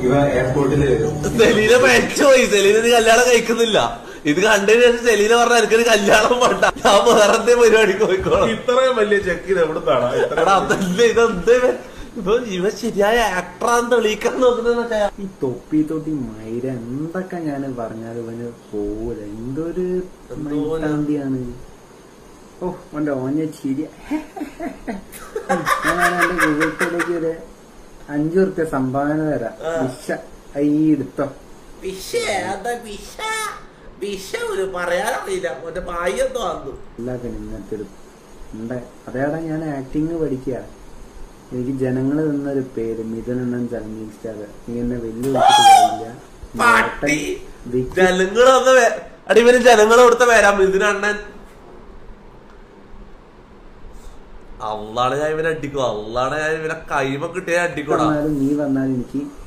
ഇവ എയർപോർട്ടില് വരും. സെലീന മരിച്ചുപോയി. സെലീന ഇത് കല്യാണം കഴിക്കുന്നില്ല. ഇത് കണ്ടതിന് ശേഷം സെലീന പറഞ്ഞ എനിക്കൊരു കല്യാണം വേണ്ട, ഞാൻ വേറെ പരിപാടിക്ക് പോയിക്കോളാം. ഇത്രയും വലിയ ചെക്ക് ഇത് എവിടുന്നാണ്? അതല്ലേ ഇതെന്തേ ഇപ്പൊ ഇവ ശരിയായ ആക്ടറാന്ന് തെളിയിക്കാൻ നോക്കുന്നതൊക്കെ. ഈ തൊപ്പി തൊട്ടി മൈര എന്തൊക്കെ ഞാൻ പറഞ്ഞാലും ഇവന് പോവില്ല. എന്തൊരു മൈത്താന്തിയാണ്. ഓ ഓന്റെ ഓഞ്ഞ ചിരി. ഞാൻ എന്റെ ഗൂഗിൾ പേയിലേക്ക് ഒരു 5 ഉറുപ്പ്യ സംഭാവന തരാം. വിഷ ഈ എടുത്തോ. ഒരു പറയാനറിയില്ല, മറ്റേ പായെന്തോ വന്നു. എല്ലാത്തിനും ഇങ്ങനത്തെ ഒരു ഉണ്ട്. അതേടാ ഞാൻ ആക്ടിങ് പഠിക്കുക. എനിക്ക് ജനങ്ങൾ തന്നൊരു പേര് മിഥുനെണ്ണം ചലഞ്ചിങ് സ്റ്റാർ. നീ എന്നെ വെല്ലുവിളിച്ചിട്ട് ജനങ്ങളൊന്ന് അടിവരും ജനങ്ങൾ കൊടുത്ത പേരാ മിഥുനണ്ണൻ. അള്ളാണ് ഞാൻ ഇവനെ അടിക്കും, അള്ളാണ് ഞാൻ ഇവനെ കൈമ കിട്ടിയ അടിക്കൂടാ. നീ വന്നാലും എനിക്ക്